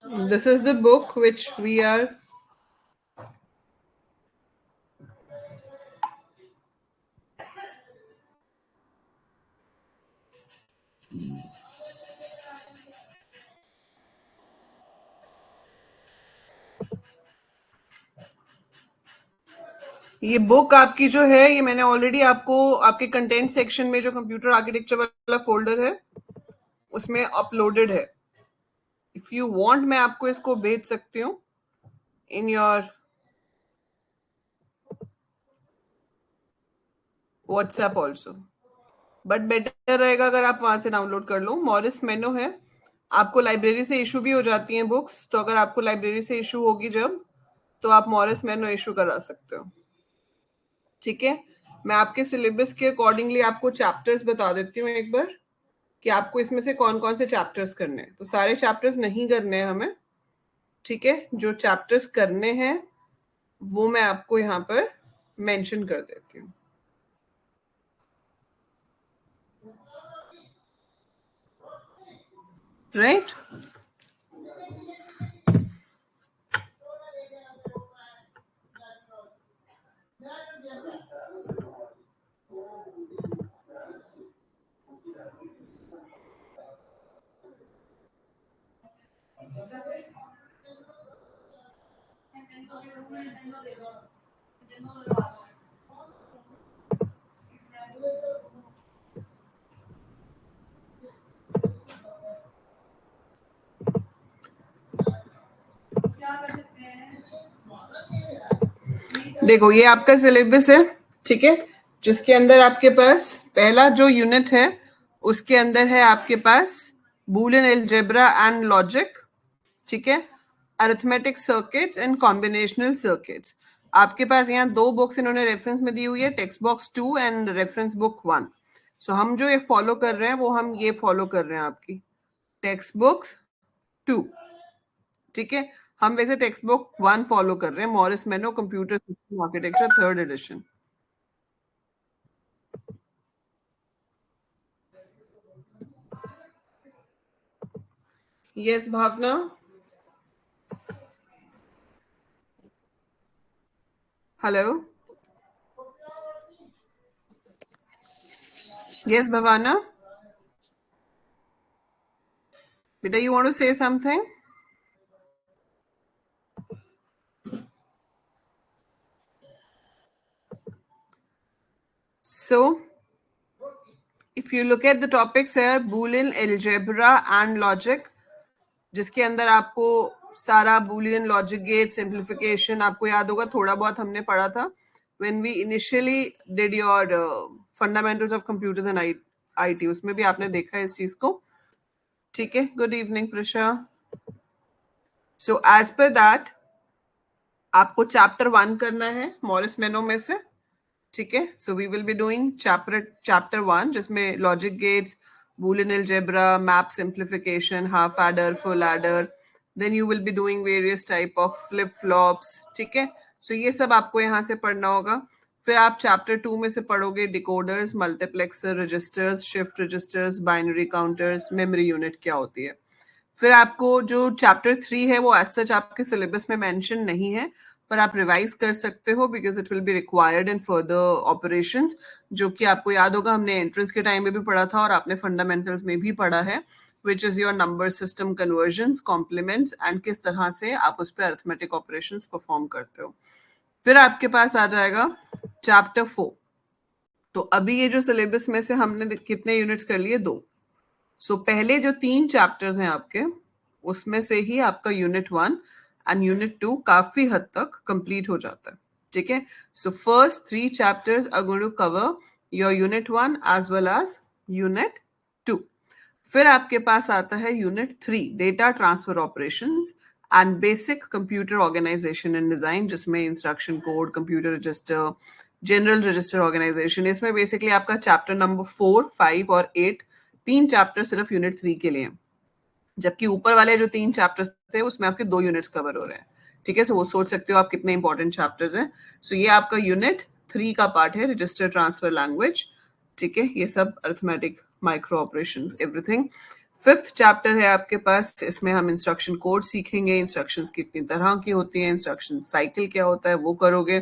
This is the book which we are ये book आपकी जो है ये मैंने ऑलरेडी आपको आपके कंटेंट सेक्शन में जो कंप्यूटर आर्किटेक्चर वाला फोल्डर है उसमें अपलोडेड है. इफ यू वांट मैं आपको इसको भेज सकती हूँ in your WhatsApp also, but better रहेगा अगर आप वहां से डाउनलोड कर लो. मॉरिस मेनो है, आपको लाइब्रेरी से इशू भी हो जाती हैं बुक्स, तो अगर आपको लाइब्रेरी से इशू होगी जब, तो आप मॉरिस मेनो इशू करा सकते हो. ठीक है, मैं आपके सिलेबस के अकॉर्डिंगली आपको चैप्टर्स बता देती हूँ एक बार कि आपको इसमें से कौन कौन से चैप्टर्स करने हैं. तो सारे चैप्टर्स नहीं करने हैं हमें, ठीक है. जो चैप्टर्स करने हैं वो मैं आपको यहाँ पर मेंशन कर देती हूँ. राइट देखो ये आपका सिलेबस है, ठीक है, जिसके अंदर आपके पास पहला जो यूनिट है उसके अंदर है आपके पास बूलियन अलजेब्रा एंड लॉजिक, ठीक है, arithmetic circuits and combinational circuits. आपके पास यहाँ दो बुक्स इन्होंने रेफरेंस में दी हुई है, text box 2 and reference book 1. सो हम जो ये फॉलो कर रहे हैं वो हम ये फॉलो कर रहे हैं आपकी टेक्स्ट बुक्स 2, ठीक है. हम वैसे टेक्स्ट बुक 1 फॉलो कर रहे हैं, Morris Mano computer system architecture 3rd edition. Yes Bhavana, hello, yes Bhavana, बेटा you want to say something? So if you look at the topics here, Boolean algebra and logic, जिसके अंदर आपको सारा Boolean logic gate simplification आपको याद होगा, थोड़ा बहुत हमने पढ़ा था when we initially did your fundamentals of computers and IT, उसमें भी आपने देखा है इस चीज को. ठीक है, good evening Prisha. So as per that आपको चैप्टर 1 करना है मॉरिस मेनो में से, ठीक है. So we will be doing chapter 1 जिसमें logic gates, Boolean algebra, map simplification, half adder, full adder, then you will be doing various type of flip flops, ठीक है. सो ये सब आपको यहाँ से पढ़ना होगा. फिर आप चैप्टर 2 में से पढ़ोगे decoders, multiplexer, registers, shift registers, binary counters, memory unit क्या होती है. फिर आपको जो चैप्टर 3 है वो एज सच आपके सिलेबस में मेंशन नहीं है, पर आप रिवाइज कर सकते हो because it will be required in further operations, जो कि आपको याद होगा हमने एंट्रेंस के टाइम में भी पढ़ा था और आपने फंडामेंटल्स में भी पढ़ा है, which is your number system conversion, complements and किस तरह से आप उस पर अरिथमेटिक ऑपरेशंस परफॉर्म करते हो. फिर आपके पास आ जाएगा चैप्टर 4. तो अभी ये जो सिलेबस में से हमने कितने यूनिट्स कर लिए? 2. सो पहले जो 3 चैप्टर्स हैं आपके उसमें से ही आपका यूनिट 1 एंड यूनिट 2 काफी हद तक कंप्लीट हो जाता है, ठीक है. So first 3 chapters are going to cover your unit 1 as well as unit 2. फिर आपके पास आता है unit 3, data transfer operations and basic computer organisation and design, जिसमें instruction code, computer register, general register organisation. इसमें बेसिकली आपका chapter number 4, 5 और 8 3 chapter सिर्फ यूनिट 3 के लिए, जबकि ऊपर वाले जो 3 चैप्टर्स थे उसमें आपके 2 यूनिट्स कवर हो रहे हैं, ठीक है. सो वो सोच सकते हो आप कितने इंपॉर्टेंट चैप्टर्स हैं. सो ये आपका यूनिट 3 का पार्ट है, रजिस्टर ट्रांसफर लैंग्वेज, ठीक है. ये सब arithmetic, micro operations, everything. 5th chapter है आपके पास, इसमें हम इंस्ट्रक्शन कोड सीखेंगे, इंस्ट्रक्शंस कितनी तरह की होती हैं, इंस्ट्रक्शन साइकिल क्या होता है वो करोगे।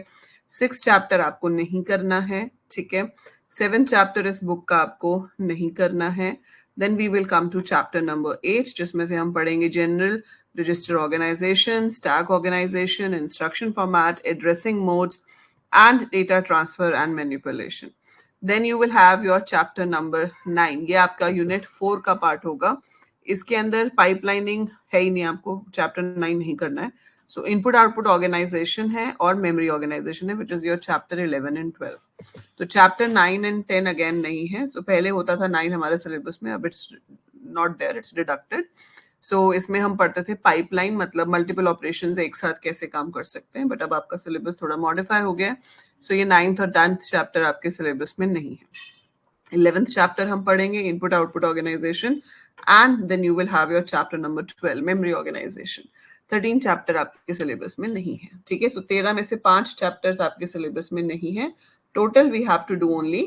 6th चैप्टर आपको नहीं करना है, ठीक है। 7th चैप्टर इस बुक का आपको नहीं करना है। Then we will come to chapter number 8, जिसमें से हम पढ़ेंगे general register organisation, stack organisation, instruction format, addressing modes and data transfer and manipulation. Then you will have your chapter number 9, ये आपका यूनिट 4 का पार्ट होगा। इसके अंदर पाइपलाइनिंग है ही नहीं, आपको चैप्टर 9 नहीं करना है। सो इनपुट आउटपुट ऑर्गेनाइजेशन है और मेमोरी ऑर्गेनाइजेशन है, which is your chapter 11 and 12। तो चैप्टर 9 एंड 10 अगेन नहीं है। सो पहले होता था 9 हमारे सिलेबस में, अब it's not there, it's deducted. So इसमें हम पढ़ते थे पाइपलाइन, मतलब मल्टीपल ऑपरेशंस एक साथ कैसे काम कर सकते हैं, बट अब आपका सिलेबस थोड़ा मॉडिफाई हो गया। सो ये 9th और 10th चैप्टर आपके सिलेबस में नहीं है। 11th चैप्टर हम पढ़ेंगे input output organisation, and then you will have your chapter number 12 memory organisation. 13 chapter आपके सिलेबस में नहीं है, ठीक है। सो 13 में से 5 चैप्टर्स आपके सिलेबस में नहीं है। Total we have to do only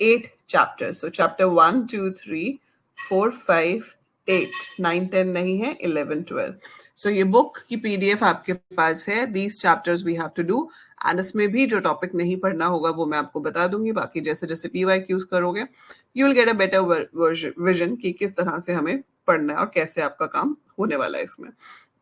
8 chapters. So chapter 1 2 3 4 5 8 9 10 नहीं है, 11 12। सो ये बुक की पीडीएफ आपके पास है, these chapters we have to do, and इसमें भी जो टॉपिक नहीं पढ़ना होगा वो मैं आपको बता दूंगी। बाकी जैसे जैसे PYQs करोगे you will get a better vision कि किस तरह से हमें पढ़ना है और कैसे आपका काम होने वाला है इसमें।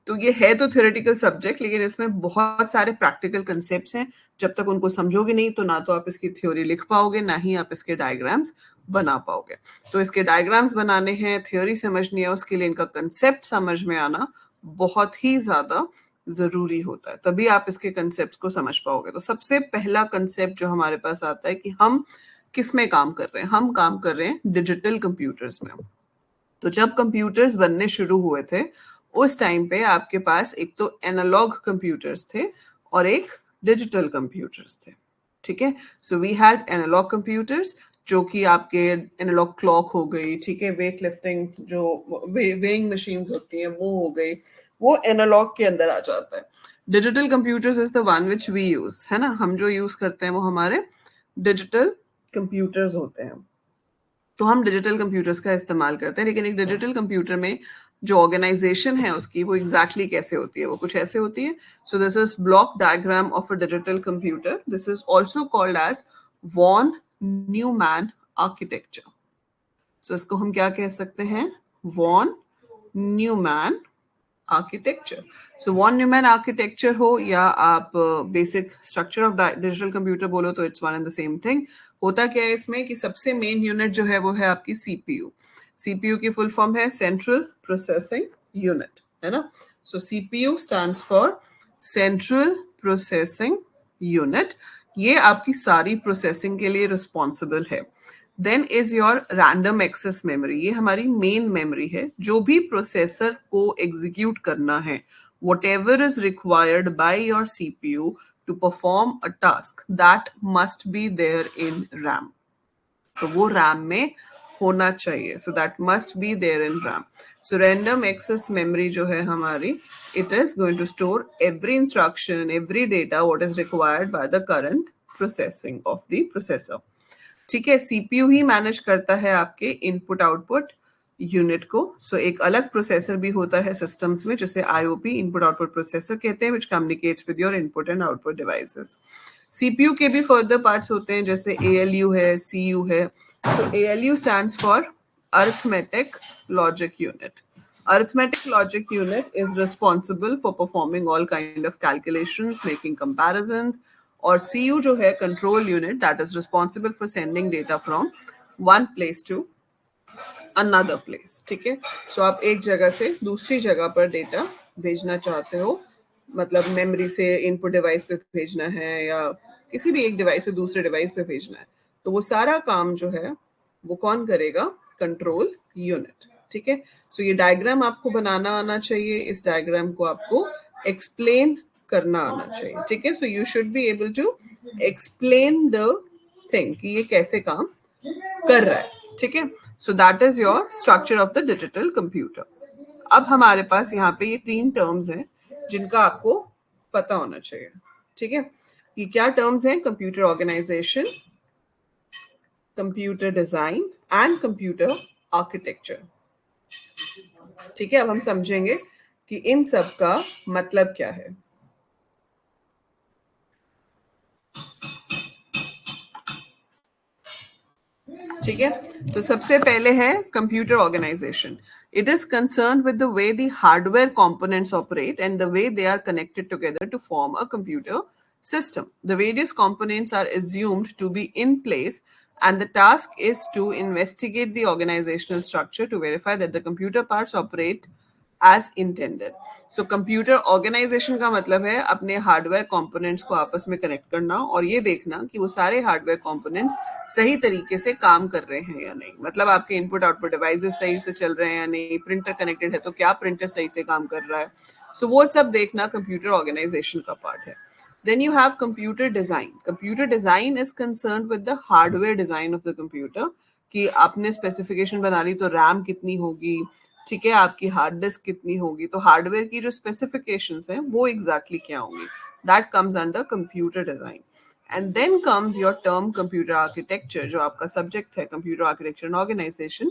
तो ये है तो थ्योरेटिकल सब्जेक्ट, लेकिन इसमें बहुत सारे प्रैक्टिकल कंसेप्ट्स हैं। जब तक उनको समझोगे नहीं तो ना तो आप इसकी थ्योरी लिख पाओगे, ना ही आप इसके डायग्राम्स बना पाओगे। तो इसके डायग्राम्स बनाने हैं, थ्योरी समझनी है, उसके लिए इनका कंसेप्ट समझ में आना बहुत ही ज्यादा जरूरी होता है, तभी आप इसके कंसेप्ट को समझ पाओगे। तो सबसे पहला कंसेप्ट जो हमारे पास आता है कि हम किस में काम कर रहे हैं, हम काम कर रहे हैं डिजिटल कंप्यूटर्स में। तो जब कंप्यूटर्स बनने शुरू हुए थे उस टाइम पे आपके पास एक तो एनालॉग कंप्यूटर्स थे और एक डिजिटल कंप्यूटर्स थे, ठीक है। So we had analog computers, जो कि आपके एनालॉग क्लॉक हो गई, ठीक है, वेट लिफ्टिंग जो वेइंग मशीन्स होती हैं वो हो गई, वो एनालॉग के अंदर आ जाता है। Digital computers is the one which we use, है ना, हम जो यूज करते हैं वो हमारे डिजिटल कंप्यूटर्स होते हैं। तो हम डिजिटल कंप्यूटर्स का इस्तेमाल करते हैं, लेकिन एक डिजिटल कंप्यूटर में जो ऑर्गेनाइजेशन है उसकी वो एग्जैक्टली कैसे होती है, वो कुछ ऐसे होती है। So this is block diagram of a digital computer, this is also called as von Neumann architecture. So इसको हम क्या कह सकते हैं, von Neumann architecture. So von Neumann architecture हो या आप basic structure of digital computer बोलो, तो it's one and the same thing. होता क्या है इसमें कि सबसे मेन यूनिट जो है वो है आपकी सीपीयू। सीपीयू की फुल फॉर्म है सेंट्रल प्रोसेसिंग यूनिट, है ना। So CPU stands for central processing unit, ये आपकी सारी प्रोसेसिंग के लिए रिस्पॉन्सिबल है। Then is your random access memory, ये हमारी मेन मेमोरी है, जो भी प्रोसेसर को एग्जीक्यूट करना है, whatever is required by your CPU to perform a task that must be there in RAM, तो वो RAM में होना चाहिए, so that must be there in RAM. So random access memory जो है हमारी, it is going to store every instruction, every data what is required by the current processing of the processor. ठीक है, CPU ही manage करता है आपके input output unit को। सो एक अलग प्रोसेसर भी होता है सिस्टम्स में, जिसे आईओपी इनपुट आउटपुट प्रोसेसर कहते हैं, which communicates with your input and output devices. CPU के भी फर्दर पार्ट्स होते हैं, जैसे एएलयू है, सीयू है। तो ALU stands for arithmetic logic unit. Arithmetic logic unit is responsible for performing all kind of calculations, making comparisons. और CU जो है control unit, that is responsible for sending data from one place to another place, ठीक है। सो आप एक जगह से दूसरी जगह पर डेटा भेजना चाहते हो, मतलब मेमोरी से इनपुट डिवाइस पे भेजना है या किसी भी एक डिवाइस से दूसरे डिवाइस पे भेजना है, तो वो सारा काम जो है वो कौन करेगा, कंट्रोल यूनिट, ठीक है। सो ये डायग्राम आपको बनाना आना चाहिए, इस डायग्राम को आपको एक्सप्लेन करना आना चाहिए, ठीक है। So you should be able to explain the thing कि ये कैसे काम कर रहा है, ठीक है। So that is your structure of the digital computer. अब हमारे पास यहाँ पे ये 3 टर्म्स हैं जिनका आपको पता होना चाहिए, ठीक है। ये क्या टर्म्स हैं, computer organisation, computer design and computer architecture, ठीक है, अब हम समझेंगे कि इन सब का मतलब क्या है। ठीक है, तो सबसे पहले है computer organisation. It is concern with the way the hardware components operate and the way they are connected together to form a computer system. The various components are assumed to be in place, and the task is to investigate the organizational structure to verify that the computer parts operate as intended. So computer organisation का मतलब है अपने hardware components को आपस में connect करना और ये देखना कि वो सारे हार्डवेयर कंपोनेंट्स सही तरीके से काम कर रहे हैं या नहीं. मतलब आपके इनपुट आउटपुट डिवाइसेस सही से चल रहे हैं या नहीं, प्रिंटर कनेक्टेड है तो क्या प्रिंटर सही से काम कर रहा है. सो वो सब देखना कंप्यूटर ऑर्गेनाइजेशन का पार्ट है. Then you have computer design. Computer design is concerned with the hardware design of the computer. कि आपने स्पेसिफिकेशन बना ली तो रैम कितनी होगी, ठीक है, आपकी हार्ड डिस्क कितनी होगी, तो हार्डवेयर की जो स्पेसिफिकेशंस हैं वो एग्जैक्टली क्या होंगी. That comes under computer design. And then comes your term computer architecture, जो आपका सब्जेक्ट है computer architecture and organisation.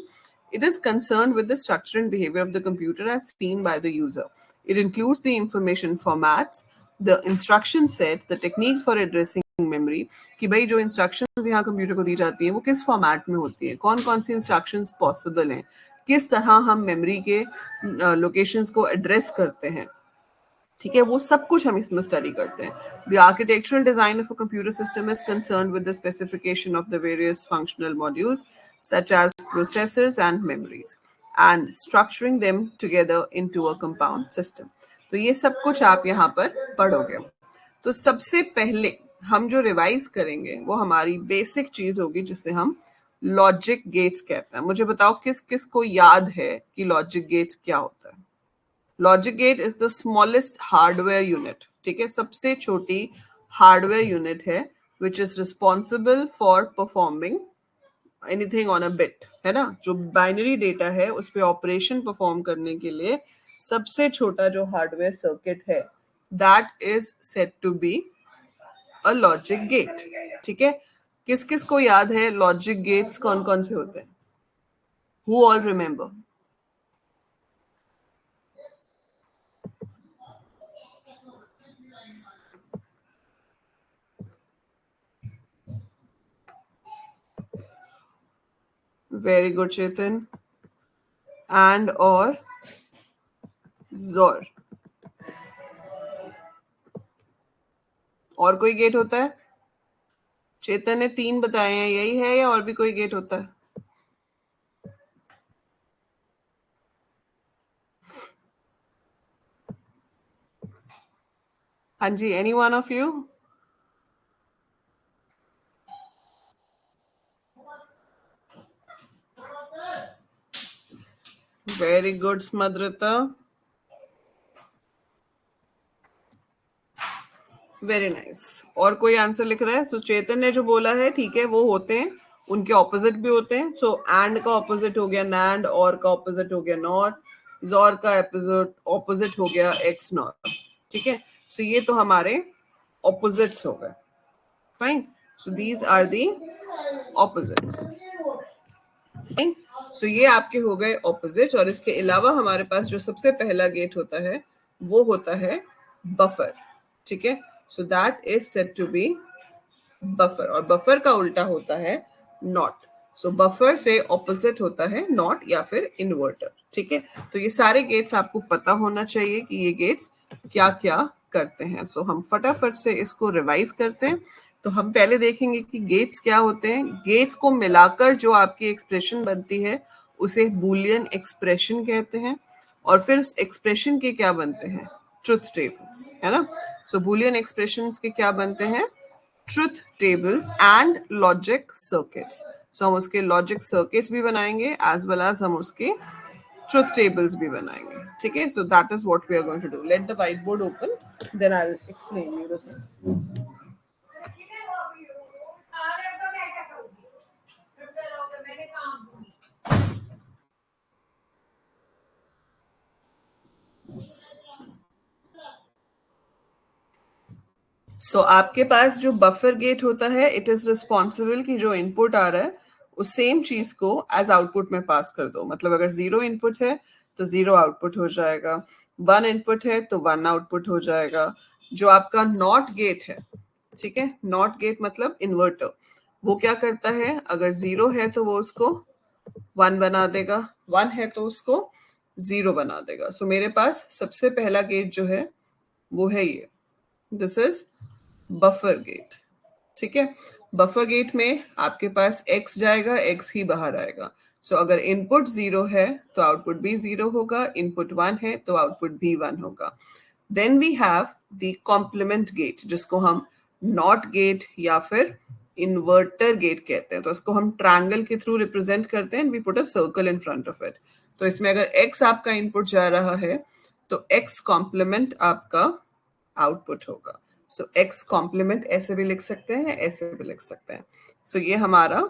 It is concerned with the structure and behavior of the computer as seen by the user. It includes the information formats, the instruction set, the techniques for addressing memory, कि भाई जो instructions यहाँ computer को दी जाती हैं वो किस format में होती है, कौन कौन सी instructions possible हैं, किस तरह हम मेमोरी के लोकेशंस को एड्रेस करते हैं. ठीक है, वो सब कुछ हम इसमें स्टडी करते हैं. The architectural design of a computer system is concern with the specification of the various functional modules such as processors and memories and structuring them together into a compound system. तो ये सब कुछ आप यहाँ पर पढ़ोगे. तो सबसे पहले हम जो रिवाइज करेंगे वो हमारी बेसिक चीज होगी जिसे हम लॉजिक गेट्स कहते हैं. मुझे बताओ किस किस को याद है कि लॉजिक गेट्स क्या होता है. Logic gate is the smallest hardware unit. ठीक है, सबसे छोटी हार्डवेयर यूनिट है which is responsible for performing anything on a bit. है ना, जो बाइनरी डेटा है उस पर ऑपरेशन परफॉर्म करने के लिए सबसे छोटा जो हार्डवेयर सर्किट है that is said to be a logic gate. ठीक है, किस किस को याद है लॉजिक गेट्स कौन कौन से होते हैं? Who all remember? Very good Chetan. And और जोर. और कोई गेट होता है? चेतन ने 3 बताए हैं, यही है या और भी कोई गेट होता है? हाँ जी, any one of you? Very good Smadrata. Very nice. और कोई आंसर लिख रहा है? तो चेतन ने जो बोला है ठीक है, वो होते हैं, उनके ऑपोजिट भी होते हैं. सो एंड का ऑपोजिट हो गया नैंड, और का ऑपोजिट हो गया नॉट, जोर का ऑपोजिट हो गया एक्स नॉट. ठीक है, सो ये तो हमारे ऑपोजिट्स हो गए. Fine. So these are the opposites. Fine. So ये आपके हो गए ऑपोजिट. और इसके अलावा हमारे पास जो सबसे पहला गेट होता है वो होता है बफर. ठीक है, so that is said to be buffer. और बफर का उल्टा होता है नॉट. सो बफर से ऑपोजिट होता है नॉट या फिर इन्वर्टर. ठीक है, तो ये सारे गेट्स आपको पता होना चाहिए कि ये गेट्स क्या क्या करते हैं. सो हम फटाफट से इसको रिवाइज करते हैं. तो हम पहले देखेंगे कि गेट्स क्या होते हैं. गेट्स को मिलाकर जो आपकी एक्सप्रेशन बनती है उसे बूलियन एक्सप्रेशन कहते हैं. और फिर उस एक्सप्रेशन के क्या बनते हैं? Truth tables. है ना. सो बूलियन एक्सप्रेशंस के क्या बनते हैं? Truth tables and logic circuits. So हम उसके लॉजिक सर्किट्स भी बनाएंगे एज वेल एज हम उसके ट्रुथ टेबल्स भी बनाएंगे. ठीक है, so that is what we are going to do. Let the whiteboard open, then I will explain you the thing. So आपके पास जो बफर गेट होता है, इट इज रिस्पॉन्सिबल कि जो इनपुट आ रहा है उस सेम चीज को एज आउटपुट में पास कर दो। मतलब अगर 0 इनपुट है तो 0 आउटपुट हो जाएगा, 1 इनपुट है तो 1 आउटपुट हो जाएगा। जो आपका नॉट गेट है, ठीक है, नॉट गेट मतलब इन्वर्टर, वो क्या करता है, अगर 0 है तो वो उसको 1 बना देगा, 1 है तो उसको 0 बना देगा। सो मेरे पास सबसे पहला गेट जो है वो है ये, दिस इज बफर गेट। ठीक है, बफर गेट में आपके पास x जाएगा, x ही बाहर आएगा। सो अगर इनपुट 0 है तो आउटपुट भी 0 होगा, इनपुट 1 है तो आउटपुट भी 1 होगा। Then we have the complement gate, जिसको हम नॉट गेट या फिर इन्वर्टर गेट कहते हैं। तो इसको हम ट्रायंगल के थ्रू रिप्रेजेंट करते हैं, we put a circle in front of it. तो इसमें अगर x आपका इनपुट जा रहा है तो x कॉम्प्लीमेंट आपका आउटपुट होगा। सो x कॉम्प्लीमेंट ऐसे भी लिख सकते हैं, ऐसे भी लिख सकते हैं। सो ये हमारा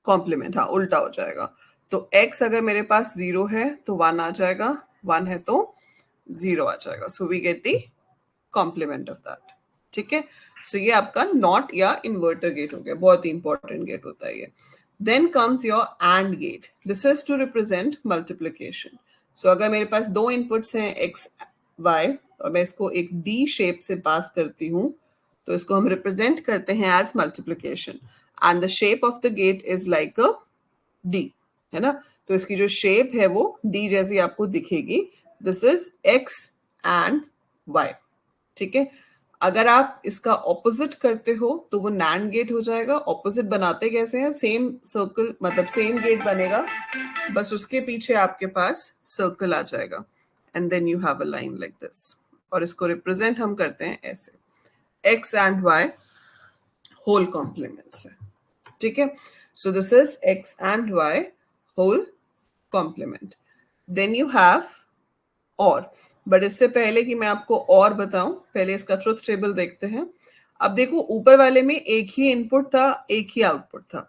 कॉम्प्लीमेंट, हाँ उल्टा हो जाएगा। तो x अगर मेरे पास 0 है तो 1 आ जाएगा, 1 है तो 0 आ जाएगा। So we get the complement of that. ठीक है, सो ये आपका नॉट या इन्वर्टर गेट हो गया, बहुत ही इंपॉर्टेंट गेट होता है ये। Then comes your and gate, this is to represent multiplication. So अगर मेरे पास दो इनपुट्स हैं x y और मैं इसको एक डी शेप से पास करती हूँ तो इसको हम रिप्रेजेंट करते हैं as multiplication, and the shape of the gate is like a D, है ना। तो इसकी जो शेप है वो डी जैसी आपको दिखेगी, this is x and y। ठीक है, अगर आप इसका ऑपोजिट करते हो तो वो नैंड गेट हो जाएगा। ऑपोजिट बनाते कैसे हैं, सेम सर्कल मतलब सेम गेट बनेगा, बस उसके पीछे आपके पास सर्कल आ जाएगा and then you have a line like this. और इसको रिप्रेजेंट हम करते हैं ऐसे, x and y whole complement से। ठीक है, so this is x and y whole complement. Then you have or, but इससे पहले कि मैं आपको और बताऊं, पहले इसका ट्रुथ टेबल देखते हैं। अब देखो ऊपर वाले में एक ही इनपुट था, एक ही आउटपुट था,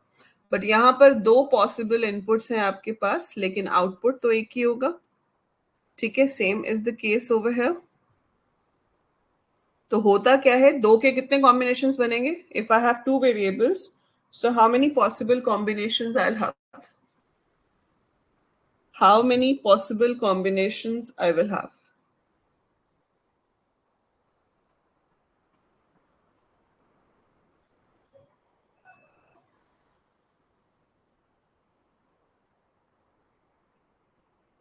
बट यहां पर दो पॉसिबल इनपुट्स हैं आपके पास, लेकिन आउटपुट तो एक ही होगा। ठीक है, same is the case over here. तो होता क्या है, दो के कितने कॉम्बिनेशंस बनेंगे, if I have two variables, so how many possible combinations I have, how many possible combinations I will have?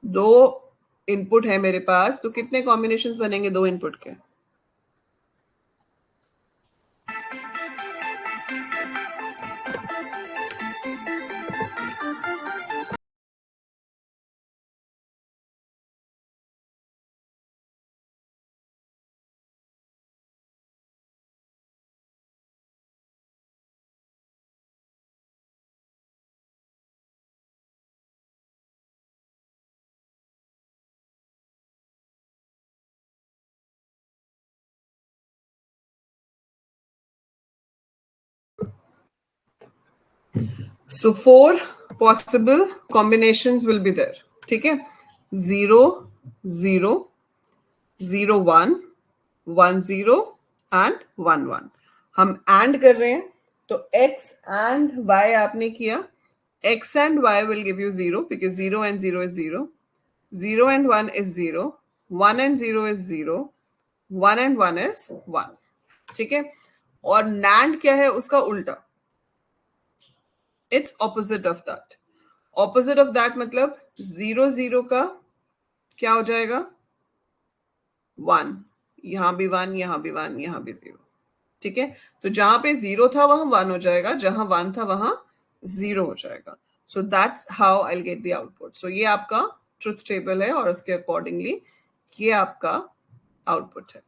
दो इनपुट है मेरे पास, तो कितने कॉम्बिनेशंस बनेंगे दो इनपुट के? So four possible combinations will be there. ठीक है, 0 0 0 1 1 0 and 1 1। हम एंड कर रहे हैं तो x and y आपने किया, x and y will give you 0 because 0 and 0 is 0, 0 and 1 is 0, 1 and 0 is 0, 1 and 1 is 1। ठीक है, और NAND क्या है, उसका उल्टा, it's opposite of that. Opposite of that मतलब 0 0 का क्या हो जाएगा, 1, यहां भी 1, यहां भी 1, यहां भी 0। ठीक है, तो जहां पे 0 था वहां 1 हो जाएगा, जहां 1 था वहां 0 हो जाएगा। So that's how I will get the output. So ये आपका ट्रुथ टेबल है और उसके अकॉर्डिंगली ये आपका आउटपुट है।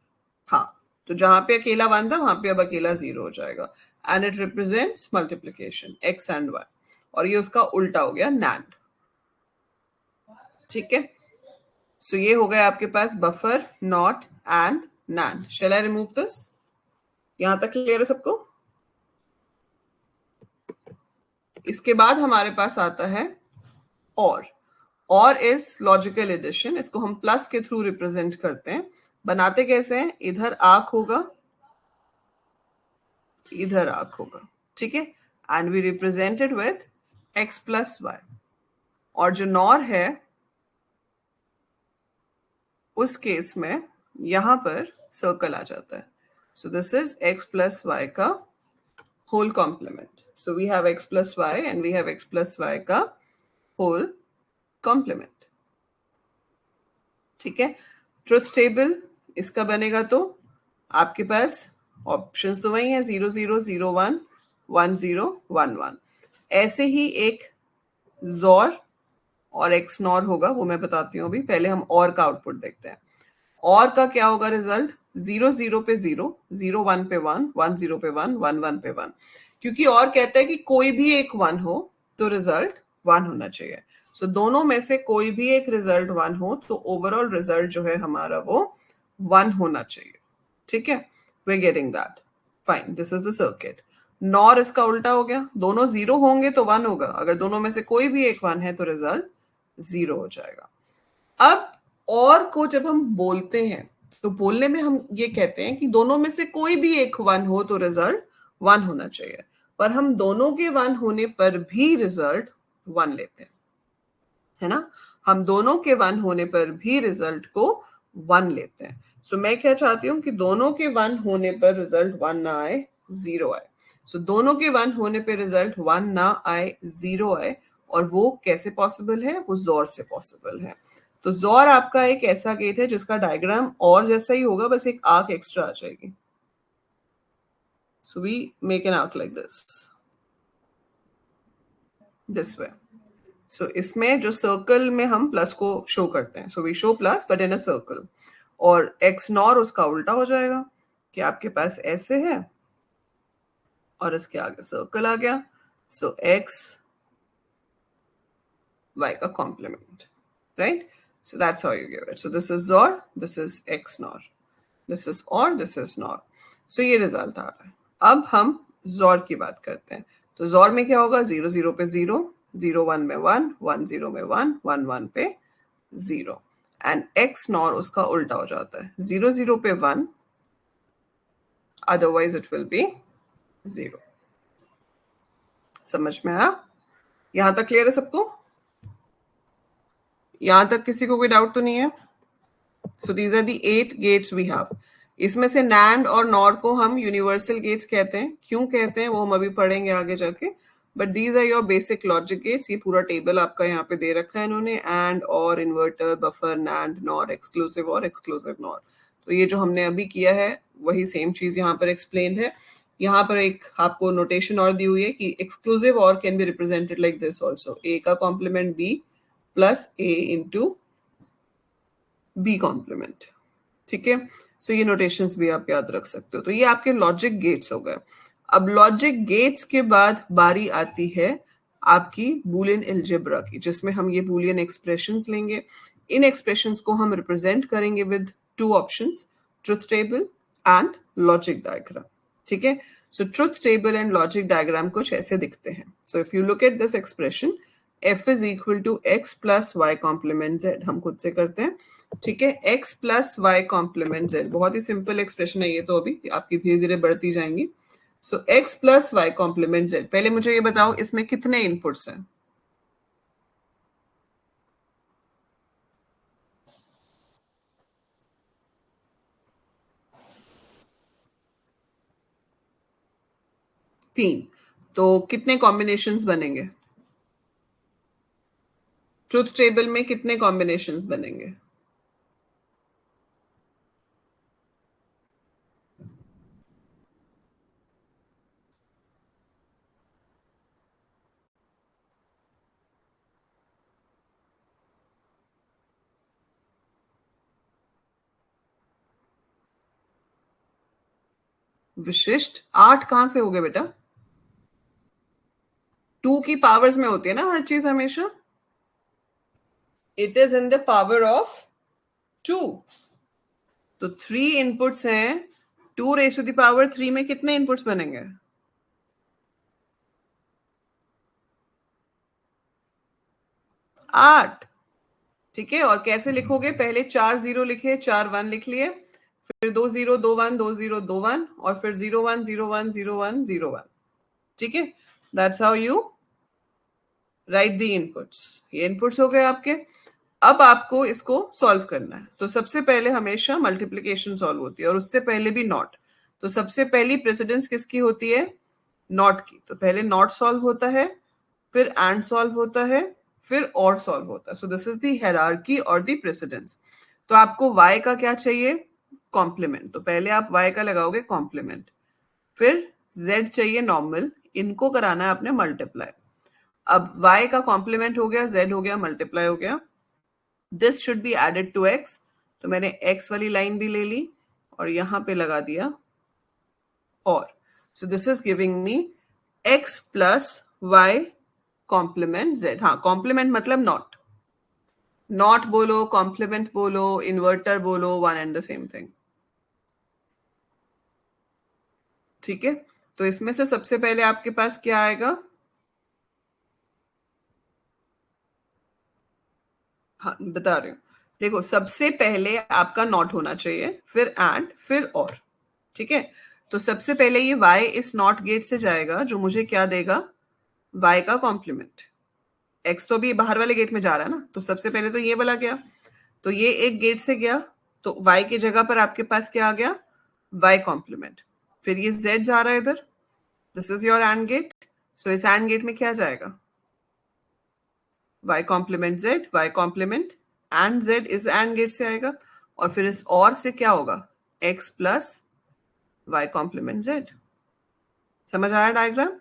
हाँ, तो जहां पे अकेला 1 था वहां पे अब अकेला 0 हो जाएगा, and it represents multiplication x and y, और ये उसका उल्टा हो गया NAND। ठीक है, सो ये हो गया आपके पास buffer, not and NAND। Shall I remove this? यहां तक क्लियर है सबको? इसके बाद हमारे पास आता है और इज लॉजिकल एडिशन। इसको हम प्लस के थ्रू रिप्रेजेंट करते हैं। बनाते कैसे हैं, इधर आंख होगा, इधर आंख होगा। ठीक है, and we represent it with x plus y. और जो नॉर है उस केस में यहां पर सर्कल आ जाता है. So this is x plus y का whole complement. So we have x plus y and we have x plus y का whole complement. ठीक है. ट्रुथ टेबल इसका बनेगा तो आपके पास ऑप्शंस तो वही हैं 0 0 0 1 1 0 1 1. ऐसे ही एक जोर और एक्स नॉर होगा, वो मैं बताती हूँ अभी. पहले हम और का आउटपुट देखते हैं. और का क्या होगा रिजल्ट? 0 0 पे 0, 0 1 पे 1, 1 0 पे 1, 1 1 पे 1. क्योंकि और कहता है कि कोई भी एक 1 हो तो रिजल्ट 1 होना चाहिए. सो दोनों में से कोई भी एक रिजल्ट 1 हो तो ओवरऑल रिजल्ट जो है हमारा वो 1 होना चाहिए. ठीक है, we getting that. Fine, this is the circuit. Nor इसका उल्टा हो गया. दोनों 0 होंगे तो 1 होगा. अगर दोनों में से कोई भी एक 1 है तो रिजल्ट 0 हो जाएगा. अब और को जब हम बोलते हैं तो बोलने में हम ये कहते हैं कि दोनों में से कोई भी एक 1 हो तो रिजल्ट 1 होना चाहिए. पर हम दोनों के 1 होने पर भी रिजल्ट 1 लेते हैं, है ना. हम दोनों के 1 होने पर भी रिजल्ट को 1 लेते हैं. सो मैं क्या चाहती हूँ कि दोनों के 1 होने पर रिजल्ट 1 ना आए, 0 आए. सो दोनों के 1 होने पर रिजल्ट 1 ना आए, 0 आए. और वो कैसे पॉसिबल है? वो जोर से पॉसिबल है. तो जोर आपका एक ऐसा गेट है जिसका डायग्राम और जैसा ही होगा, बस एक आर्क एक्स्ट्रा आ जाएगी. So we make an arc like this way. So इसमें जो सर्कल में हम प्लस को शो करते हैं, so we show plus but in a circle. और एक्स नॉर उसका उल्टा हो जाएगा कि आपके पास ऐसे है और इसके आगे सर्कल आ गया. सो एक्स वाई का complement, right. So that's how you give it. So this is OR, this is X NOR. This is OR, this is NOR. So ये रिजल्ट आ रहा है. अब हम जोर की बात करते हैं. तो जोर में क्या होगा? 0 0 पे 0, 0 1 में 1, 1 0 में 1, 1 1 पे 0. एंड X NOR उसका उल्टा हो जाता है. 0 0 पे 1, otherwise it will be 0. समझ में आया? यहां तक क्लियर है सबको? यहां तक किसी को कोई डाउट तो नहीं है? So these are the 8 gates we have. इसमें से नैंड और नॉर को हम यूनिवर्सल गेट्स कहते हैं. क्यों कहते हैं वो हम अभी पढ़ेंगे आगे जाके. But these are your basic logic gates. ये पूरा टेबल आपका यहाँ पे दे रखा है इन्होंने. एंड और inverter, buffer, NAND, nor, exclusive और एक्सक्लूसिव नॉर. तो ये जो हमने अभी किया है वही सेम चीज यहाँ पर एक्सप्लेन है. यहाँ पर एक आपको नोटेशन और दी हुई है कि एक्सक्लूसिव और can be represented like this also. A का complement B plus A into B complement. ठीक है. सो ये नोटेशंस भी आप याद रख सकते हो. तो ये आपके लॉजिक गेट्स हो गए. अब लॉजिक गेट्स के बाद बारी आती है आपकी बूलियन अलजेब्रा की, जिसमें हम ये बूलियन एक्सप्रेशंस लेंगे. इन एक्सप्रेशंस को हम रिप्रेजेंट करेंगे with 2 options, truth table and logic diagram. ठीक है. So truth table and logic diagram कुछ ऐसे दिखते हैं. So if you look at this expression, f is equal to x plus Y complement z. हम खुद से करते हैं. ठीक है. x plus Y complement z बहुत ही सिंपल एक्सप्रेशन है ये, तो अभी आपकी धीरे धीरे बढ़ती जाएंगी. So x plus Y complement z. पहले मुझे ये बताओ इसमें कितने इनपुट्स हैं? तीन. तो कितने कॉम्बिनेशंस बनेंगे? ट्रुथ टेबल में कितने कॉम्बिनेशंस बनेंगे? विशिष्ट 8 कहां से हो गए बेटा? 2 की पावर्स में होती है ना हर चीज हमेशा. It is in the power of 2. तो 3 इनपुट्स हैं. 2 रेज़ टू द पावर 3 में कितने इनपुट्स बनेंगे? 8. ठीक है. और कैसे लिखोगे? पहले 4 0 लिखे, 4 1 लिख लिए, फिर 2 0 2 1 2 0 2 1 और फिर 0 1 0 1 0 1 0 1. ठीक है. That's how you right the inputs. ये इनपुट्स हो गए आपके. अब आपको इसको सॉल्व करना है. तो सबसे पहले हमेशा मल्टीप्लिकेशन सॉल्व होती है और उससे पहले भी नॉट. तो सबसे पहली प्रेसिडेंस किसकी होती है? नॉट की. तो पहले नॉट सॉल्व होता है, फिर एंड सॉल्व होता है, फिर और सॉल्व होता है. So this is the hierarchy और द प्रेसिडेंस. तो आपको y का क्या चाहिए? कॉम्प्लीमेंट. तो पहले आप y का लगाओगे कॉम्प्लीमेंट, फिर z चाहिए नॉर्मल, इनको कराना है आपने मल्टीप्लाई. अब y का कॉम्प्लीमेंट हो गया, z हो गया, मल्टीप्लाई हो गया. This should be added to x. तो मैंने x वाली लाइन भी ले ली और यहां पे लगा दिया or. So this is giving me x plus y complement z. हाँ, कॉम्प्लीमेंट मतलब नॉट. नॉट बोलो, कॉम्प्लीमेंट बोलो, इन्वर्टर बोलो, one and the same thing. ठीक है. तो इसमें से सबसे पहले आपके पास क्या आएगा? हाँ, बता रही हूँ. देखो, सबसे पहले आपका नॉट होना चाहिए, फिर एंड, फिर और. ठीक है. तो सबसे पहले ये y इस नॉट गेट से जाएगा, जो मुझे क्या देगा? y का कॉम्प्लीमेंट. x तो भी बाहर वाले गेट में जा रहा है ना, तो सबसे पहले तो ये वाला गया. तो ये एक गेट से गया, तो y की जगह पर आपके पास क्या आ गया? y complement. फिर ये z जा रहा है इधर. This is your and gate. So इस एंड गेट में क्या जाएगा? y complement z, y complement and z इस एंड गेट से आएगा. और फिर इस और से क्या होगा? x plus y complement z. समझ आया डायग्राम?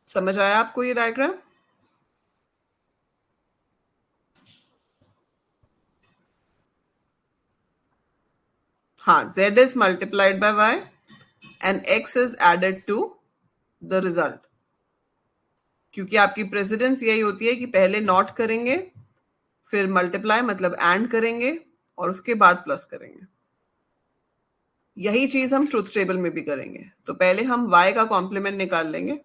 समझ आया आपको ये डायग्राम? हाँ, z is multiplied by y and x is added to the result. क्योंकि आपकी प्रेसिडेंस यही होती है कि पहले नॉट करेंगे, फिर मल्टीप्लाई मतलब एंड करेंगे और उसके बाद प्लस करेंगे. यही चीज हम ट्रुथ टेबल में भी करेंगे. तो पहले हम y का कॉम्प्लीमेंट निकाल लेंगे.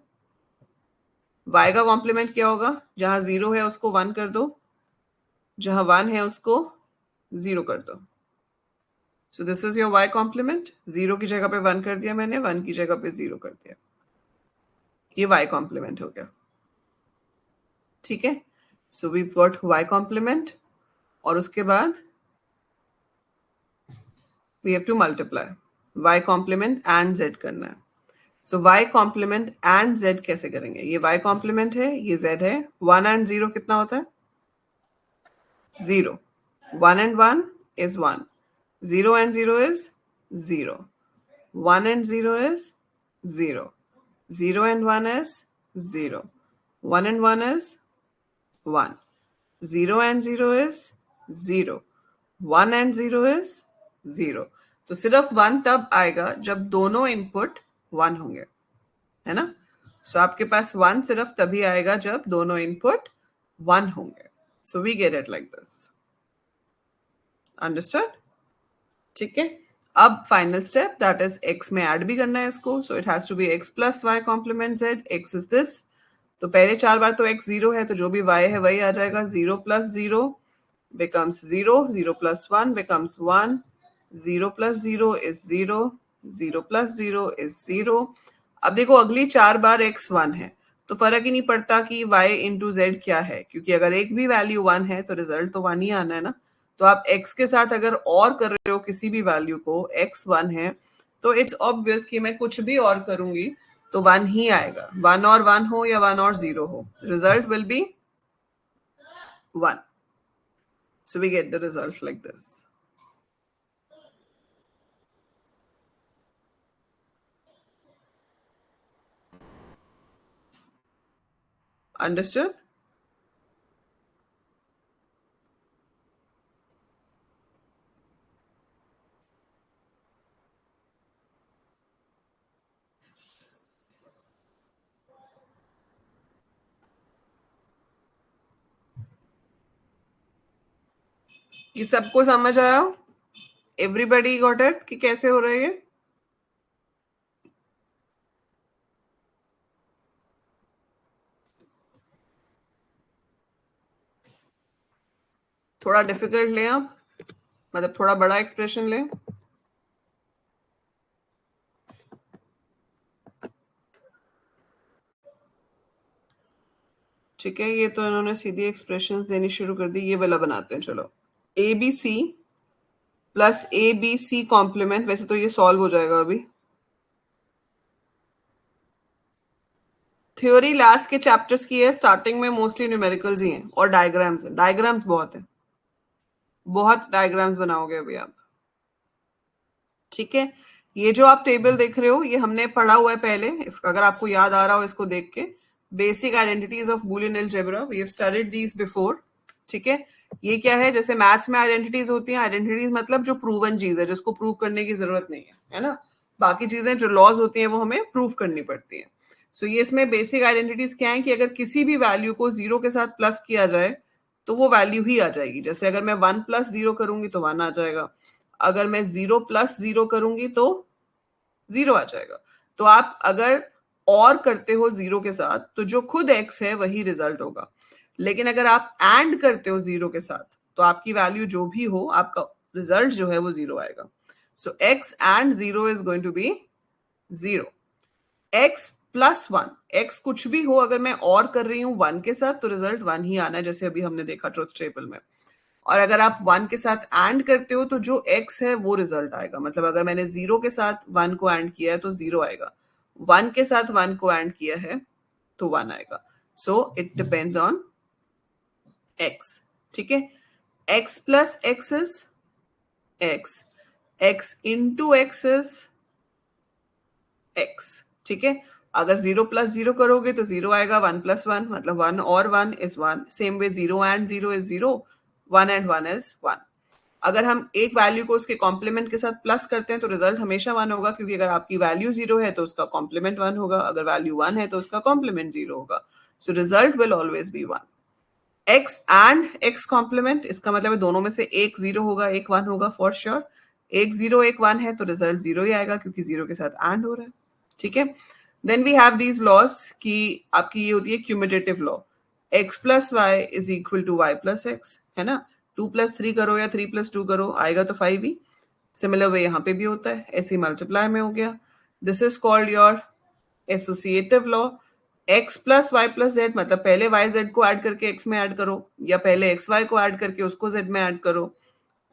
y का कॉम्प्लीमेंट क्या होगा? जहां 0 है उसको 1 कर दो, जहां 1 है उसको 0 कर दो. So this is your y complement. 0 की जगह पे 1 कर दिया मैंने, 1 की जगह पे 0 कर दिया. ये y कॉम्प्लीमेंट हो गया. ठीक है. So we got y complement और उसके बाद we have to multiply y complement and z करना है. So y complement and z कैसे करेंगे? ये y कॉम्प्लीमेंट है, ये z है. 1 एंड 0 कितना होता है? 0. 1 and 1 is 1. 0 and 0 is 0. 1 and 0 is 0. 0 and 1 is 0. 1 and 1 is 1. 0 and 0 is 0. 1 and 0 is 0. तो सिर्फ 1 तब आएगा जब दोनों इनपुट 1 होंगे, है ना? सो आपके पास 1 सिर्फ तभी आएगा जब दोनों इनपुट 1 होंगे. So we get it like this. Understood? ठीक है. अब final step, that is x में ऐड भी करना है इसको. So it has to be x plus y complement z. x is this. तो पहले 4 बार तो x 0 है, तो जो भी y है वही आ जाएगा. 0 plus 0 becomes 0. 0 plus 1 becomes 1. 0 plus 0 is 0. 0 plus 0 is 0. अब देखो, अगली 4 बार x 1 है, तो फर्क ही नहीं पड़ता कि y इंटू जेड क्या है, क्योंकि अगर एक भी वैल्यू 1 है तो रिजल्ट तो 1 ही आना है ना. तो आप x के साथ अगर और कर रहे हो किसी भी वैल्यू को, x 1 है, तो इट्स ऑब्वियस कि मैं कुछ भी और करूंगी तो 1 ही आएगा. 1 और 1 हो या 1 और 0 हो, result will be 1. So we get the result like this. Understood? ये सबको समझ आया? एवरीबडी गॉट इट कि कैसे हो रहा है ये? थोड़ा डिफिकल्ट लें आप, मतलब थोड़ा बड़ा एक्सप्रेशन लें. ठीक है, ये तो इन्होंने सीधी एक्सप्रेशंस देनी शुरू कर दी। ये वाला बनाते हैं, चलो। A B C plus A B C complement, वैसे तो ये सॉल्व हो जाएगा अभी। थ्योरी लास्ट के चैप्टर्स की है, स्टार्टिंग में मोस्टली न्यूमेरिकल्स ही हैं और डायग्राम्स हैं। डायग्राम्स बहुत है, बहुत डायग्राम्स बनाओगे अभी आप। ठीक है, ये जो आप टेबल देख रहे हो ये हमने पढ़ा हुआ है पहले, अगर आपको याद आ रहा हो इसको देख के। Basic identities of Boolean algebra, we have studied these before. ठीक है, ये क्या है, जैसे मैथ्स में आइडेंटिटीज होती हैं, आइडेंटिटीज मतलब जो प्रूवन चीज है, जिसको प्रूव करने की जरूरत नहीं है ना। बाकी चीजें जो लॉज होती हैं वो हमें प्रूव करनी पड़ती है। सो ये इसमें बेसिक आइडेंटिटीज क्या है कि अगर किसी भी वैल्यू को जीरो के साथ प्लस किया जाए तो वो वैल्यू ही आ जाएगी। जैसे अगर मैं 1+0 करूंगी तो 1 आ जाएगा, अगर मैं 0+0 करूंगी तो 0 आ जाएगा। तो आप अगर और करते हो जीरो के साथ तो जो खुद x है वही रिजल्ट होगा। लेकिन अगर आप एंड करते हो जीरो के साथ तो आपकी वैल्यू जो भी हो, आपका रिजल्ट जो है वो जीरो आएगा। So x and zero is going to be zero. x+1, x कुछ भी हो, अगर मैं और कर रही हूं 1 के साथ तो रिजल्ट 1 ही आना है, जैसे अभी हमने देखा ट्रुथ टेबल में। और अगर आप 1 के साथ एंड करते हो तो जो x है वो रिजल्ट आएगा। मतलब अगर मैंने 0 के साथ 1 को एंड किया है तो 0 आएगा, 1 के साथ 1 को एंड किया है तो 1 आएगा। So it depends on x। ठीक है, x plus x is x, x into x is x। ठीक है, अगर 0+0 करोगे तो 0 आएगा, 1+1 मतलब 1 और 1 is 1। Same way 0 and 0 is 0, 1 and 1 is 1। अगर हम एक वैल्यू को उसके कॉम्प्लीमेंट के साथ प्लस करते हैं तो रिजल्ट हमेशा 1 होगा, क्योंकि अगर आपकी वैल्यू 0 है तो उसका कॉम्प्लीमेंट 1 होगा, अगर वैल्यू 1 है तो उसका कॉम्प्लीमेंट 0 होगा। So result will always be 1। x and x complement, इसका मतलब है दोनों में से एक 0 होगा एक 1 होगा फॉर श्योर। एक 0 एक 1 है तो रिजल्ट 0 ही आएगा, क्योंकि 0 के साथ एंड हो रहा है। ठीक है, then we have these laws कि आपकी ये होती है cumulative law, x+y is equal to y+x, है ना। 2+3 करो या 3+2 करो आएगा तो 5 ही। सिमिलर वे यहाँ पे भी होता है, ऐसे मल्टीप्लाई में हो गया। This is called your associative law. x plus y plus z, मतलब पहले y z को ऐड करके x में ऐड करो, या पहले x y को ऐड करके उसको z में ऐड करो,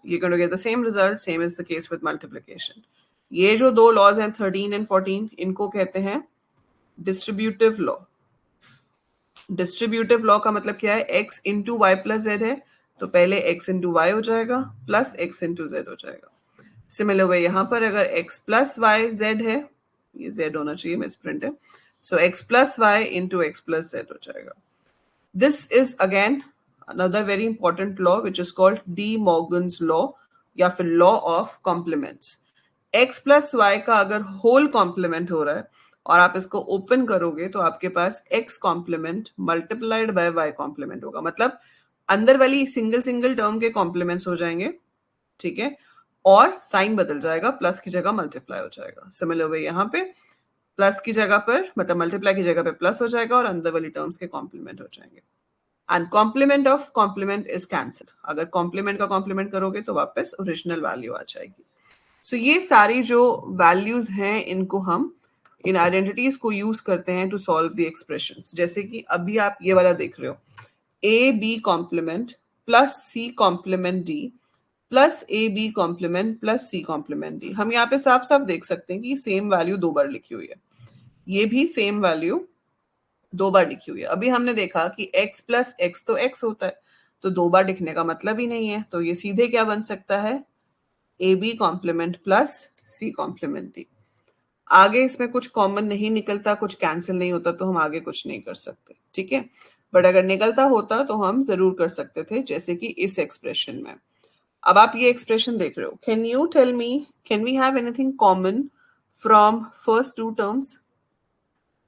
you're going to get the same result. Same is the case with multiplication. ये जो दो लॉज हैं 13 एंड 14, इनको कहते हैं डिस्ट्रीब्यूटिव लॉ। डिस्ट्रीब्यूटिव लॉ का मतलब क्या है, x into y plus z है तो पहले x इंटू वाई हो जाएगा प्लस x इंटू जेड हो जाएगा। सिमिलर वे यहाँ पर अगर x प्लस वाई जेड है, ये z होना चाहिए, मिस प्रिंट है, so x plus y into x plus z हो जाएगा। This is again another very important law which is called De Morgan's law या फिर law of complements। x plus y का अगर होल कॉम्प्लीमेंट हो रहा है और आप इसको ओपन करोगे तो आपके पास x complement multiplied by y complement होगा, मतलब अंदर वाली सिंगल सिंगल टर्म के कॉम्प्लीमेंट्स हो जाएंगे। ठीक है, और साइन बदल जाएगा, प्लस की जगह मल्टीप्लाई हो जाएगा। सिमिलर वे यहाँ पे प्लस की जगह पर, मतलब मल्टीप्लाई की जगह पे प्लस हो जाएगा और अंदर वाली टर्म्स के कॉम्प्लीमेंट हो जाएंगे। And complement of complement is cancel, अगर कॉम्प्लीमेंट का कॉम्प्लीमेंट करोगे तो वापस ओरिजिनल वैल्यू आ जाएगी। सो ये सारी जो वैल्यूज हैं इनको हम इन आइडेंटिटीज को यूज करते हैं टू सॉल्व द एक्सप्रेशंस। जैसे कि अभी आप ये वाला देख रहे हो, A B complement plus C complement D plus A B complement plus C complement D. हम यहाँ पे साफ साफ देख सकते हैं कि सेम वैल्यू दो बार लिखी हुई है, ये भी सेम वैल्यू दो बार लिखी हुई है। अभी हमने देखा कि x प्लस एक्स तो x होता है, तो दो बार लिखने का मतलब ही नहीं है, तो ये सीधे क्या बन सकता है, A B complement plus C complement D. आगे इसमें कुछ कॉमन नहीं निकलता, कुछ कैंसिल नहीं होता, तो हम आगे कुछ नहीं कर सकते। ठीक है, बट अगर निकलता होता तो हम जरूर कर सकते थे, जैसे कि इस एक्सप्रेशन में। अब आप ये एक्सप्रेशन देख रहे हो, can you tell me, can we have anything common from first two terms,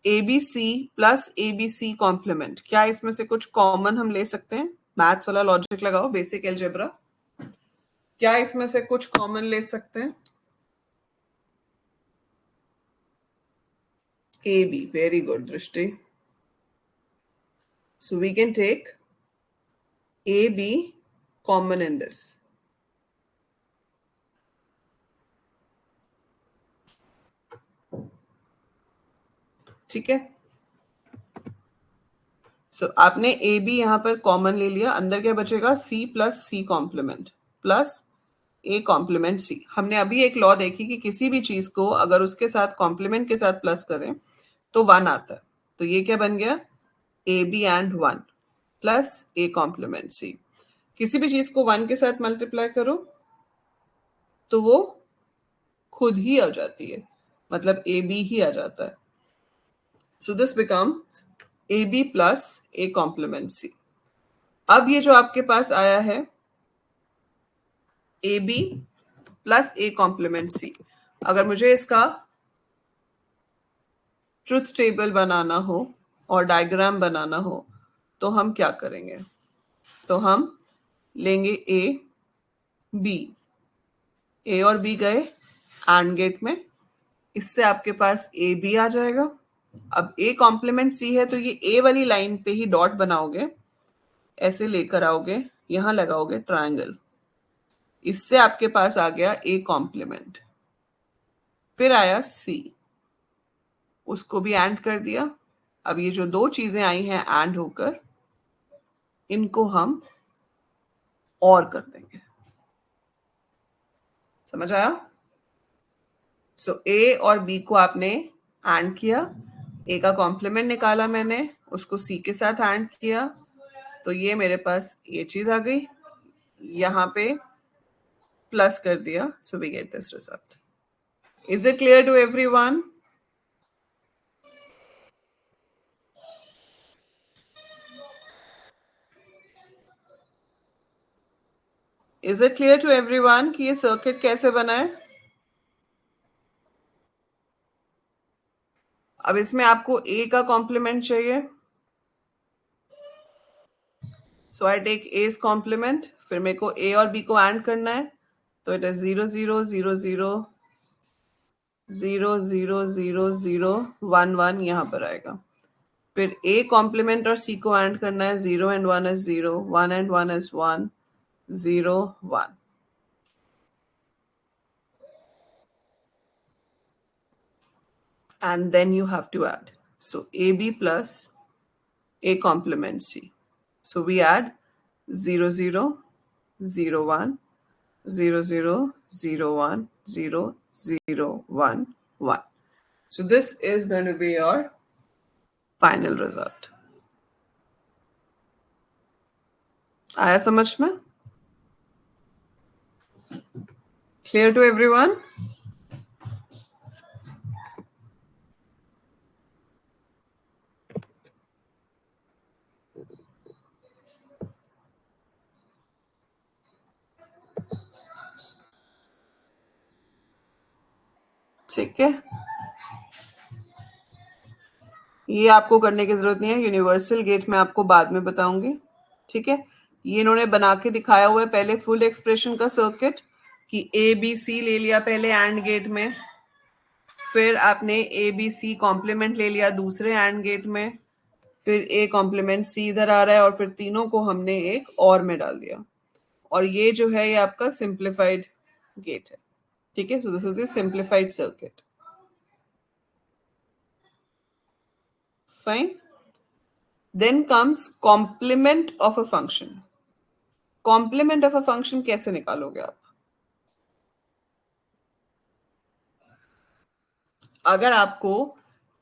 A B C plus A B C complement, क्या इसमें से कुछ कॉमन हम ले सकते हैं? मैथ्स वाला लॉजिक लगाओ, बेसिक एल्जेब्रा, क्या इसमें से कुछ कॉमन ले सकते हैं? A B, very good Drishti. So we can take A B common in this. ठीक है, आपने ए बी यहाँ पर कॉमन ले लिया, अंदर क्या बचेगा, C plus C complement plus A complement C. हमने अभी एक लॉ देखी कि किसी भी चीज को अगर उसके साथ कॉम्प्लीमेंट के साथ प्लस करें तो 1 आता है। तो ये क्या बन गया, A B and 1 plus A complement C. किसी भी चीज को 1 के साथ मल्टीप्लाई करो तो वो खुद ही आ जाती है, मतलब ए बी ही आ जाता है। So this becomes A B plus A complement C. अब ये जो आपके पास आया है A B plus A complement C, अगर मुझे इसका ट्रुथ टेबल बनाना हो और डायग्राम बनाना हो तो हम क्या करेंगे, तो हम लेंगे ए बी, ए और बी गए एंड गेट में, इससे आपके पास ए बी आ जाएगा। अब ए कॉम्प्लीमेंट सी है तो ये ए वाली लाइन पे ही डॉट बनाओगे, ऐसे लेकर आओगे, यहां लगाओगे ट्रायंगल, इससे आपके पास आ गया ए कॉम्प्लीमेंट। फिर आया सी, उसको भी एंड कर दिया। अब ये जो दो चीजें आई हैं एंड होकर, इनको हम और कर देंगे। समझ आया? सो ए और बी को आपने एंड किया, ए का कॉम्प्लीमेंट निकाला मैंने, उसको सी के साथ एंड किया, तो ये मेरे पास ये चीज आ गई, यहां पे प्लस कर दिया, so we get this result. Is it clear to everyone? Is it clear to everyone कि ये सर्किट कैसे बना है? अब इसमें आपको ए का कॉम्प्लीमेंट चाहिए, सो आई टेक एज कॉम्प्लीमेंट, फिर मेरे को ए और बी को एंड करना है, तो इट इज 0 0 0 0 0 0 0 0 1 1 यहां पर आएगा। फिर ए कॉम्प्लीमेंट और सी को एंड करना है, 0 and 1 is 0, 1 and 1 is 1, 0 1। And then you have to add. So AB plus A complement C. So we add 0 0 0 1 0 0 0 1 0 0 1 1. So this is going to be your final result. आया समझ में? Clear to everyone? ठीक है, ये आपको करने की जरूरत नहीं है, यूनिवर्सल गेट में आपको बाद में बताऊंगी। ठीक है, ये इन्होंने बना के दिखाया हुआ है पहले फुल एक्सप्रेशन का सर्किट, कि ए बी सी ले लिया पहले एंड गेट में, फिर आपने ए बी सी कॉम्प्लीमेंट ले लिया दूसरे एंड गेट में, फिर ए कॉम्प्लीमेंट सी इधर आ रहा है, और फिर तीनों को हमने एक और में डाल दिया, और ये जो है ये आपका सिंप्लीफाइड गेट है। ठीक है, so this is the simplified circuit. Fine, then comes complement of a function. Complement of a function कैसे निकालोगे आप? अगर आपको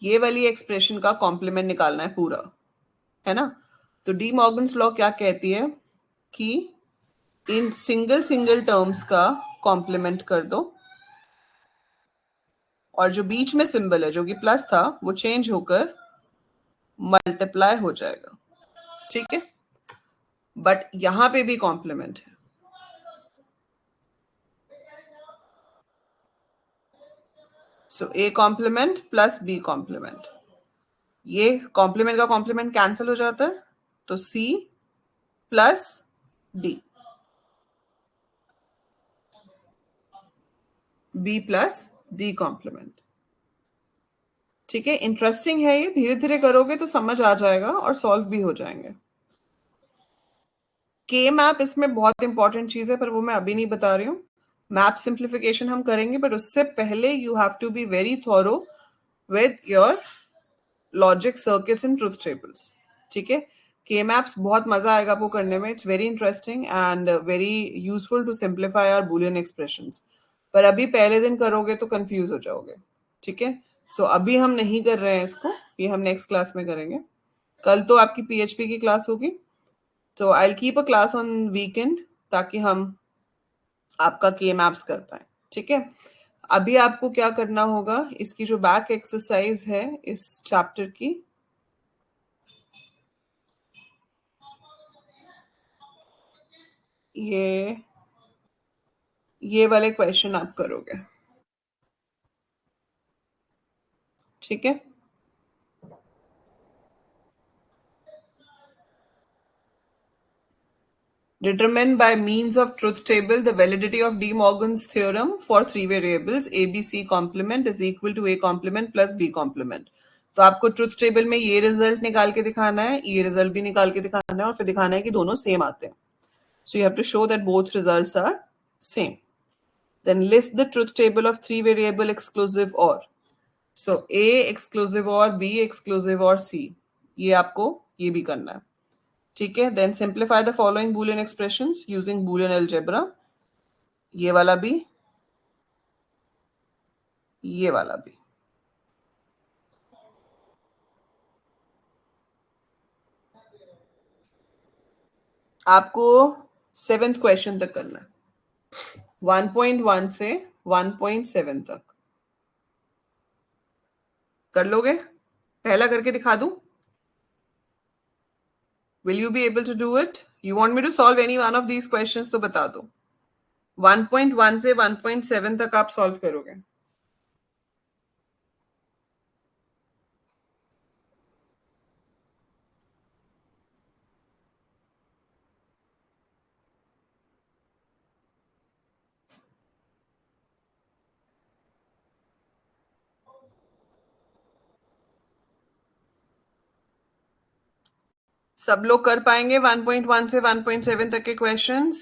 ये वाली एक्सप्रेशन का कॉम्प्लीमेंट निकालना है पूरा, है ना, तो डी मॉर्गन्स लॉ क्या कहती है कि इन सिंगल सिंगल टर्म्स का कॉम्प्लीमेंट कर दो, और जो बीच में सिंबल है जो कि प्लस था वो चेंज होकर मल्टीप्लाई हो जाएगा। ठीक है, बट यहां पे भी कॉम्प्लीमेंट है, so A complement plus B complement, ये कॉम्प्लीमेंट का कॉम्प्लीमेंट कैंसिल हो जाता है, तो C plus D, B plus D complement. ठीक है, इंटरेस्टिंग है ये, धीरे धीरे करोगे तो समझ आ जाएगा और सॉल्व भी हो जाएंगे। के मैप इसमें बहुत इंपॉर्टेंट चीज है, पर वो मैं अभी नहीं बता रही हूँ, मैप सिंप्लीफिकेशन हम करेंगे, बट उससे पहले you have to be very thorough with your logic circuits and truth tables. ठीक है, के मैप्स बहुत मजा आएगा आपको करने में. It's very interesting and very useful to simplify our Boolean expressions. पर अभी पहले दिन करोगे तो कंफ्यूज हो जाओगे. ठीक है. सो अभी हम नहीं कर रहे हैं इसको, ये हम नेक्स्ट क्लास में करेंगे. कल तो आपकी पीएचपी की क्लास होगी, तो I will keep a class on weekend ताकि हम आपका के मैप्स कर पाए. ठीक है. अभी आपको क्या करना होगा, इसकी जो बैक एक्सरसाइज है इस चैप्टर की, ये वाले क्वेश्चन आप करोगे. ठीक है. Determine by means of truth table the validity of De Morgan's theorem for three variables a b c complement is equal to a complement plus b complement. तो आपको ट्रुथ टेबल में ये रिजल्ट निकाल के दिखाना है, ये रिजल्ट भी निकाल के दिखाना है, और फिर दिखाना है कि दोनों सेम आते हैं. So you have to show that both results are same. Then list the truth table of three variable exclusive or. So A exclusive or, B exclusive or, C. ये आपको ये भी करना है. ठीक है. Then simplify the following boolean expressions using boolean algebra. ये वाला भी, ये वाला भी. आपको 7th क्वेश्चन तक करना है, 1.1 से 1.7 तक. कर लोगे? पहला करके दिखा दूं? Will you be able to do it? You want me to solve any one of these questions तो बता दो. 1.1 से 1.7 तक आप सॉल्व करोगे. सब लोग कर पाएंगे 1.1 से 1.7 तक के क्वेश्चंस?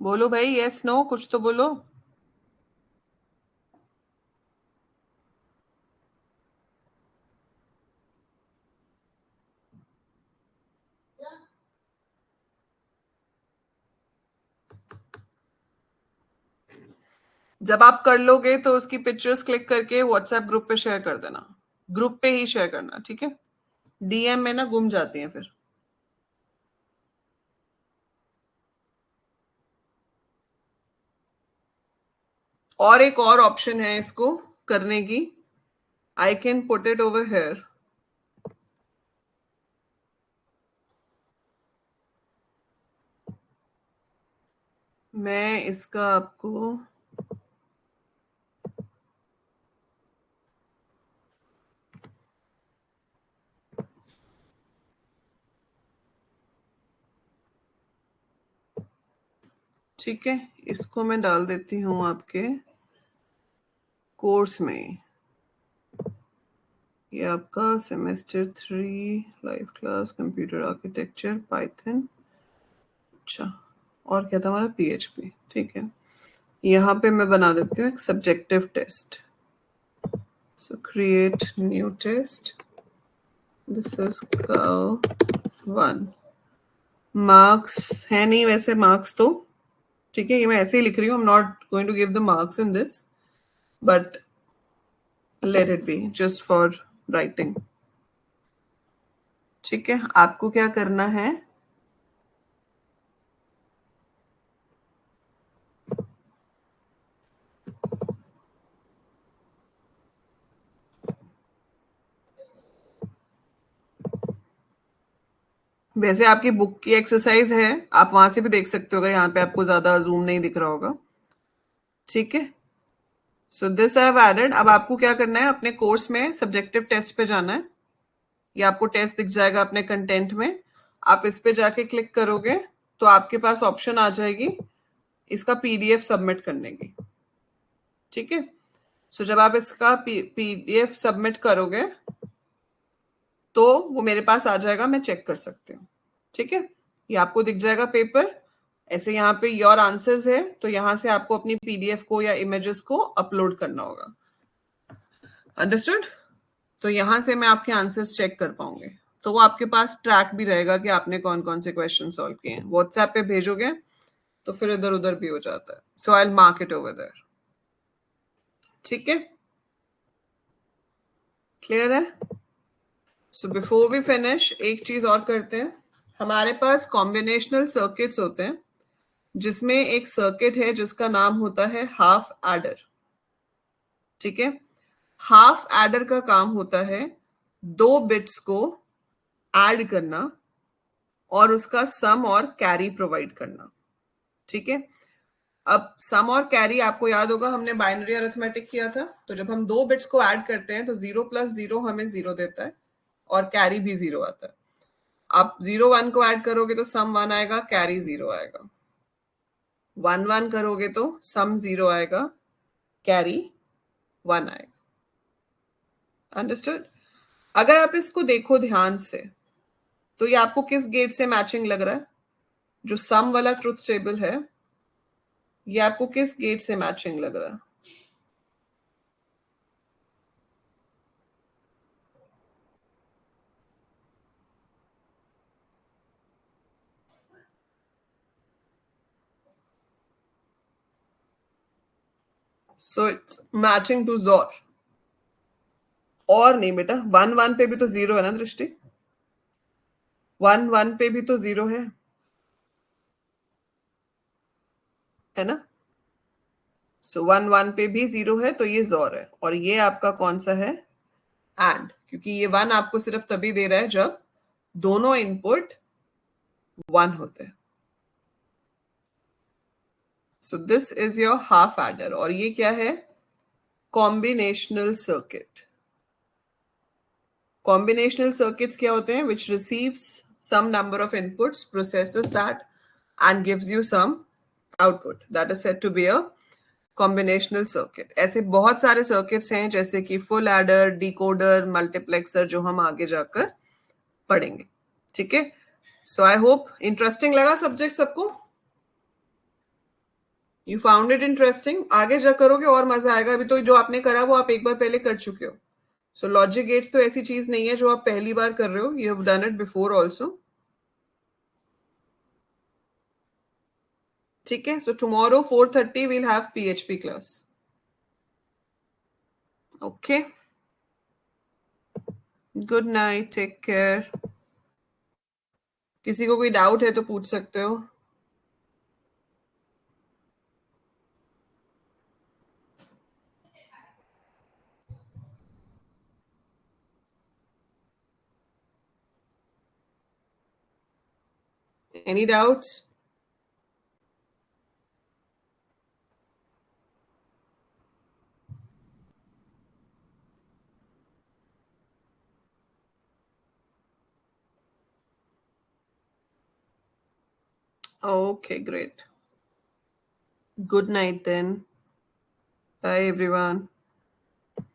बोलो भाई, यस नो, कुछ तो बोलो. जब आप कर लोगे तो उसकी पिक्चर्स क्लिक करके व्हाट्सएप ग्रुप पे शेयर कर देना. ग्रुप पे ही शेयर करना. ठीक है. डीएम में ना गुम जाती हैं फिर. और एक और ऑप्शन है इसको करने की. I can put it over here. मैं इसका आपको ठीक है, इसको मैं डाल देती हूँ आपके कोर्स में. ये आपका semester 3 live class computer architecture Python. अच्छा, और क्या था हमारा? पीएचपी. ठीक है. यहाँ पे मैं बना देती हूँ एक subjective test. So create new test. This is cow 1. Marks है नहीं वैसे, मार्क्स तो ठीक है, ये मैं ऐसे ही लिख रही हूँ. I am not going to give the marks in this, but let it be just for writing. ठीक है. आपको क्या करना है, वैसे आपकी बुक की एक्सरसाइज है, आप वहां से भी देख सकते हो अगर यहाँ पे आपको ज्यादा जूम नहीं दिख रहा होगा. ठीक है. So this I have added. अब आपको क्या करना है, अपने कोर्स में सब्जेक्टिव टेस्ट पे जाना है. ये आपको टेस्ट दिख जाएगा अपने कंटेंट में. आप इस पे जाके क्लिक करोगे तो आपके पास ऑप्शन आ जाएगी इसका पीडीएफ सबमिट करने की. ठीक है. सो जब आप इसका पीडीएफ सबमिट करोगे तो वो मेरे पास आ जाएगा, मैं चेक कर सकती हूँ. ठीक है. ये आपको दिख जाएगा पेपर ऐसे. यहाँ पे योर आंसर्स है, तो यहाँ से आपको अपनी पीडीएफ को या इमेजेस को अपलोड करना होगा. अंडरस्टूड? तो यहाँ से मैं आपके आंसर्स चेक कर पाऊंगी, तो वो आपके पास ट्रैक भी रहेगा कि आपने कौन कौन से क्वेश्चन सॉल्व किए हैं। व्हाट्सएप पे भेजोगे तो फिर इधर उधर भी हो जाता है। So I will mark it over there. ठीक है, क्लियर है? सो बिफोर वी फिनिश एक चीज और करते हैं। हमारे पास कॉम्बिनेशनल सर्किट्स होते हैं, जिसमें एक सर्किट है जिसका नाम होता है हाफ एडर। ठीक है, हाफ एडर का काम होता है 2 बिट्स को ऐड करना और उसका सम और कैरी प्रोवाइड करना। ठीक है, अब सम और कैरी आपको याद होगा हमने बाइनरी अरिथमेटिक किया था, तो जब हम 2 बिट्स को ऐड करते हैं तो 0 + 0 हमें 0 देता है और कैरी भी 0 आता है। आप 0 1 को ऐड करोगे तो सम 1 आएगा, कैरी 0 आएगा। 1 1 करोगे तो सम 0 आएगा, कैरी 1 आएगा। अंडरस्टूड? अगर आप इसको देखो ध्यान से तो ये आपको किस गेट से मैचिंग लग रहा है? जो सम वाला ट्रुथ टेबल है ये आपको किस गेट से मैचिंग लग रहा है? सो इट्स मैचिंग टू जोर। और नहीं बेटा, 1 1 पे भी तो 0 है ना दृष्टि? 1 1 पे भी तो 0 है ना? सो 1 1 पे भी 0 है, तो ये जोर है। और ये आपका कौन सा है? एंड, क्योंकि ये 1 आपको सिर्फ तभी दे रहा है जब दोनों इनपुट 1 होते हैं। सो this is your half adder. और ये क्या है? Combinational circuit. कॉम्बिनेशनल सर्किट्स क्या होते हैं? Which receives some number of inputs, processes that and gives you some output. That is said to be a combinational circuit. ऐसे बहुत सारे सर्किट्स हैं जैसे कि फुल एडर, डिकोडर, मल्टीप्लेक्सर, जो हम आगे जाकर पढ़ेंगे। ठीक है, सो आई होप इंटरेस्टिंग लगा सब्जेक्ट सबको। You found it interesting? आगे जा करोगे और मजा आएगा। अभी तो जो आपने करा वो आप एक बार पहले कर चुके हो। सो लॉजिक गेट्स तो ऐसी चीज नहीं है जो आप पहली बार कर रहे हो, you have done it before also. ठीक है, so tomorrow 4:30 we'll have PHP class. Okay, good night, take care. किसी को कोई डाउट है तो पूछ सकते हो। Any doubts? Okay, great. Good night then. Bye everyone.